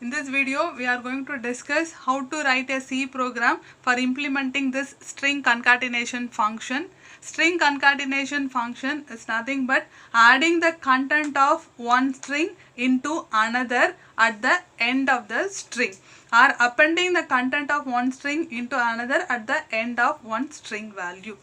In this video, we are going to discuss how to write a C program for implementing this string concatenation function. String concatenation function is nothing but adding the content of one string into another at the end of the string, or appending the content of one string into another at the end of one string value.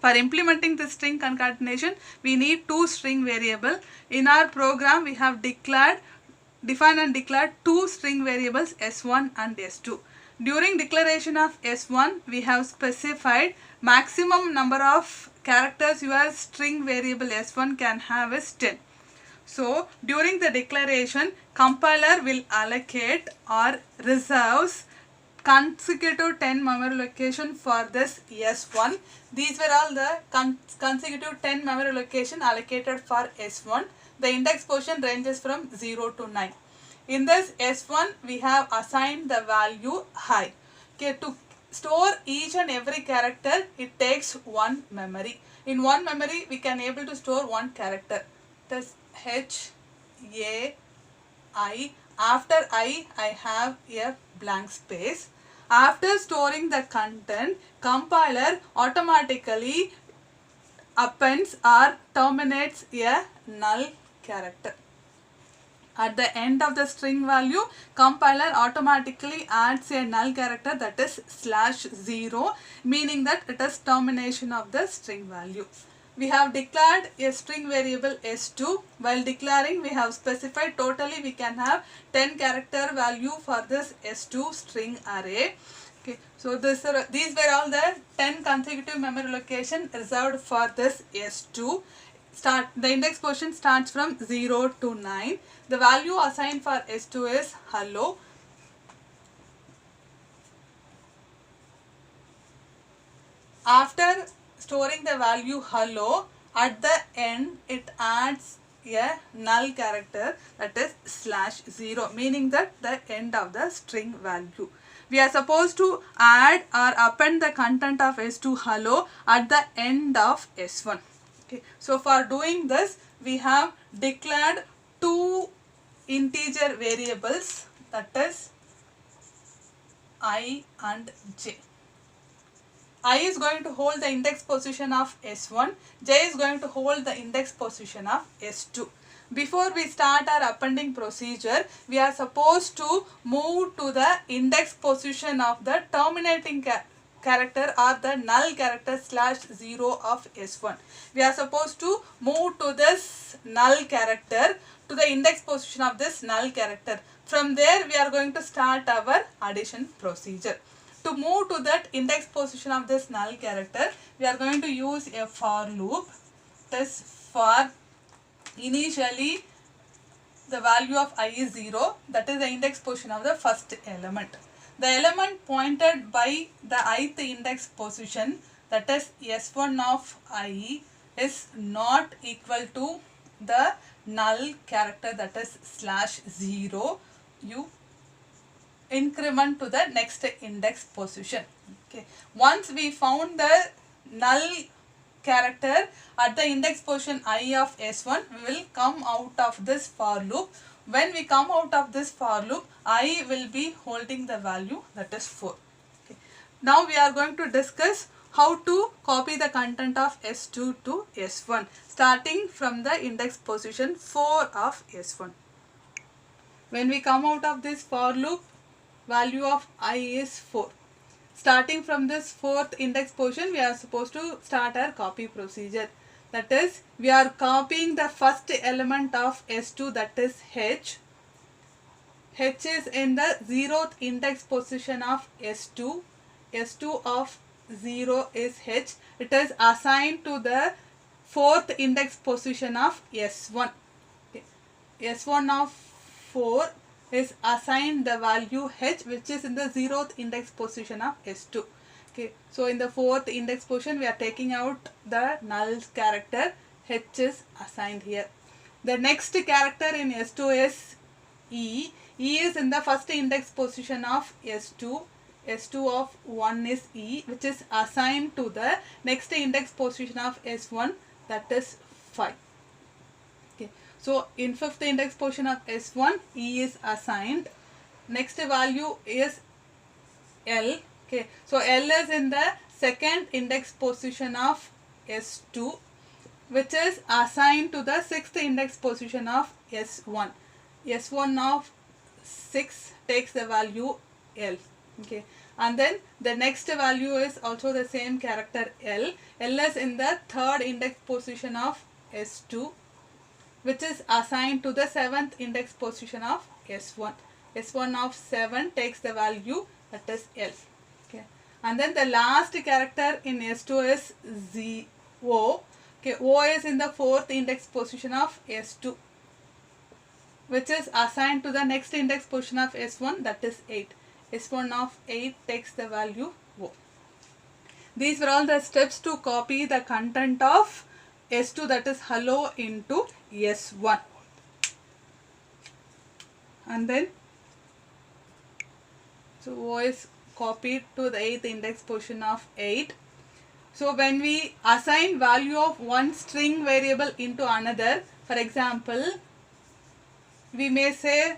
For implementing this string concatenation, we need two string variables. In our program, we have defined and declared two string variables S1 and S2. During declaration of S1, we have specified maximum number of characters your string variable S1 can have is 10. So, during the declaration, compiler will allocate or reserves consecutive 10 memory location for this S1. These were all the consecutive 10 memory location allocated for S1. The index position ranges from 0 to 9. In this S1, we have assigned the value high. Okay, to store each and every character, it takes one memory. In one memory, we can able to store one character. Thus H, A, I. After I have a blank space. After storing the content, compiler automatically appends or terminates a null character. At the end of the string value, compiler automatically adds a null character, that is /0, meaning that it is termination of the string value. We have declared a string variable S2. While declaring, we have specified totally we can have 10 character value for this S2 string array. Okay, so these were all the 10 consecutive memory location reserved for this S2. The index position starts from 0 to 9. The value assigned for S2 is hello. After storing the value hello, at the end it adds a null character, that is /0, meaning that the end of the string value. We are supposed to add or append the content of S2 hello at the end of S1. Okay. So for doing this, we have declared two integer variables, that is I and J. I is going to hold the index position of S1, J is going to hold the index position of S2. Before we start our appending procedure, we are supposed to move to the index position of the terminating character or the null character /0 of S1. We are supposed to move to this null character to the index position of this null character. From there, we are going to start our addition procedure. To move to that index position of this null character, we are going to use a for loop. This for initially the value of I is 0, that is the index position of the first element. The element pointed by the ith index position, that is S1 of I, is not equal to the null character, that is /0. You increment to the next index position. Okay. Once we found the null character at the index position I of S1, we will come out of this for loop. When we come out of this for loop, I will be holding the value, that is 4. Okay. Now we are going to discuss how to copy the content of S2 to S1, starting from the index position 4 of S1. When we come out of this for loop, value of I is 4. Starting from this fourth index position, we are supposed to start our copy procedure. That is, we are copying the first element of S2, that is H. H is in the 0th index position of S2. S2 of 0 is H. It is assigned to the 4th index position of S1. Okay. S1 of 4 is assigned the value H, which is in the 0th index position of S2. Okay, so in the 4th index position, we are taking out the null character, H is assigned here. The next character in S2 is E. E is in the first index position of S2. S2 of 1 is E, which is assigned to the next index position of S1, that is 5. Okay. So in 5th index position of S1, E is assigned. next value is L. Okay, so L is in the second index position of S2, which is assigned to the sixth index position of S1. S1 of 6 takes the value L. Okay, and then the next value is also the same character L. L is in the third index position of S2, which is assigned to the seventh index position of S1. S1 of 7 takes the value, that is L. Okay, and then the last character in S2 is O. Okay, O is in the fourth index position of S2, which is assigned to the next index position of S1, that is 8. S1 of 8 takes the value O. These were all the steps to copy the content of S2, that is hello, into S1. And then, so O is copied to the 8th index position of 8. So when we assign value of one string variable into another, for example, we may say,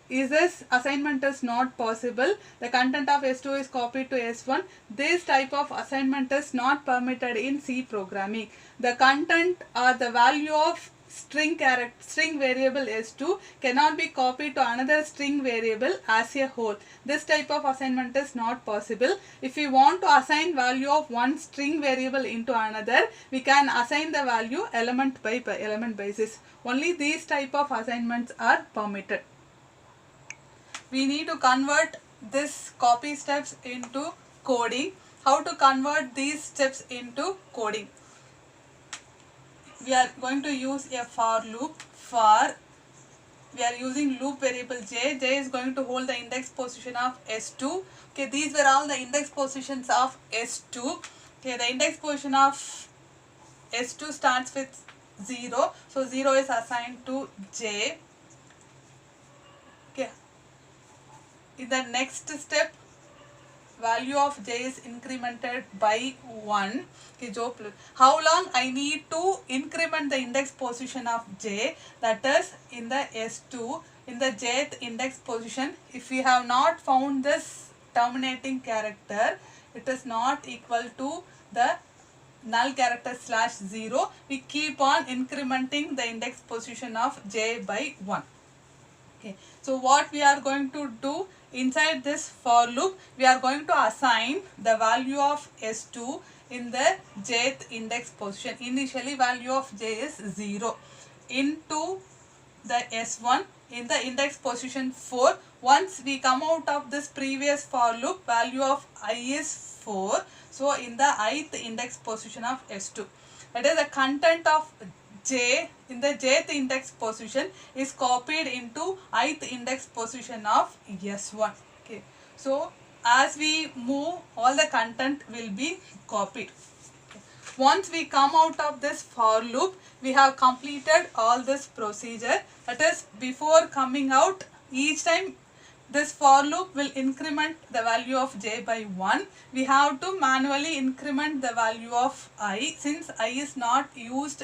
is this assignment is not possible, the content of S2 is copied to S1. This type of assignment is not permitted in C programming. The content or the value of string variable S2 cannot be copied to another string variable as a whole. This type of assignment is not possible. If we want to assign value of one string variable into another, we can assign the value element by element basis. Only these type of assignments are permitted. We need to convert this copy steps into coding. How to convert these steps into coding? We are going to use a for loop. We are using loop variable j. J is going to hold the index position of S2. Okay, these were all the index positions of S2. Okay, the index position of S2 starts with 0. So 0 is assigned to j. Okay. In the next step, value of j is incremented by 1. Okay, how long I need to increment the index position of j, that is in the S2, in the jth index position. If we have not found this terminating character, it is not equal to the null character /0. We keep on incrementing the index position of j by 1. Okay, so what we are going to do inside this for loop, we are going to assign the value of S2 in the jth index position. Initially value of j is 0 into the S1 in the index position 4. Once we come out of this previous for loop, value of I is 4. So in the ith index position of S2. That is, the content of j in the jth index position is copied into ith index position of S1. Okay, so as we move, all the content will be copied. Okay. Once we come out of this for loop, we have completed all this procedure. That is, before coming out, each time this for loop will increment the value of j by 1. We have to manually increment the value of I. Since I is not used,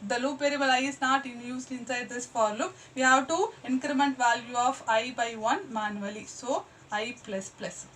the loop variable I is not used inside this for loop, we have to increment value of I by 1 manually. So I plus plus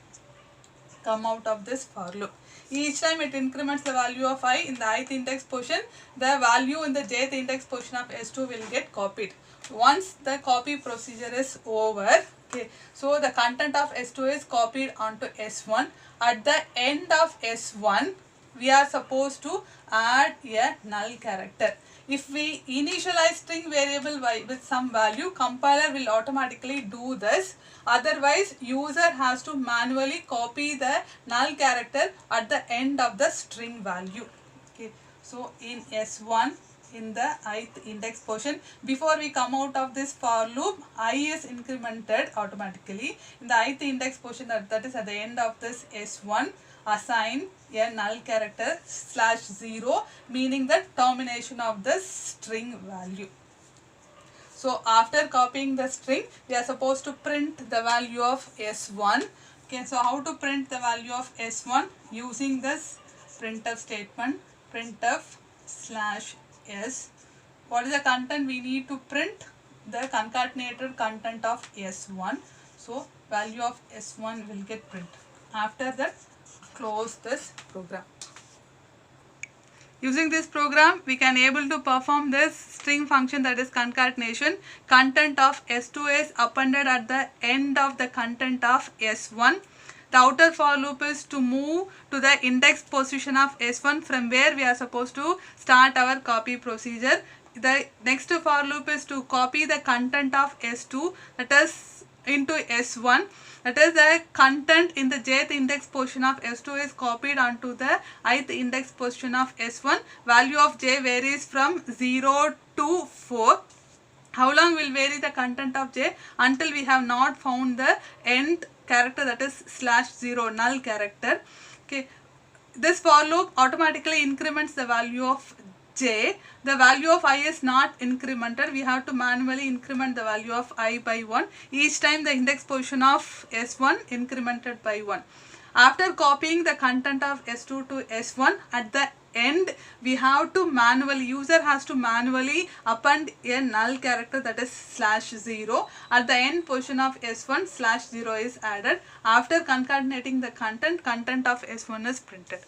come out of this for loop. Each time it increments the value of I in the ith index position, the value in the jth index position of S2 will get copied. Once the copy procedure is over, okay, so the content of S2 is copied onto S1. At the end of S1, we are supposed to add a null character. If we initialize string variable with some value, compiler will automatically do this. Otherwise, user has to manually copy the null character at the end of the string value. Okay, so in S1, in the ith index position, before we come out of this for loop, I is incremented automatically. In the ith index position, that is at the end of this S1, assign a null character /0, meaning the termination of the string value. So after copying the string, we are supposed to print the value of S1. Okay, so how to print the value of S1? Using this printf statement, printf /s. What is the content we need to print? The concatenated content of S1. So value of S1 will get printed. After that, close this program. Using this program, we can able to perform this string function, that is concatenation. Content of S2 is appended at the end of the content of S1. The outer for loop is to move to the index position of S1 from where we are supposed to start our copy procedure. The next for loop is to copy the content of S2, that is into S1. That is, the content in the jth index position of S2 is copied onto the ith index position of S1. Value of j varies from 0 to 4. How long will vary the content of j? Until we have not found the end character, that is /0, null character. Okay. This for loop automatically increments the value of j. The value of I is not incremented. We have to manually increment the value of I by 1. Each time the index position of S1 incremented by 1. After copying the content of S2 to S1, at the end we have to manually, user has to manually append a null character, that is /0. At the end position of S1, /0 is added. After concatenating the content of S1 is printed.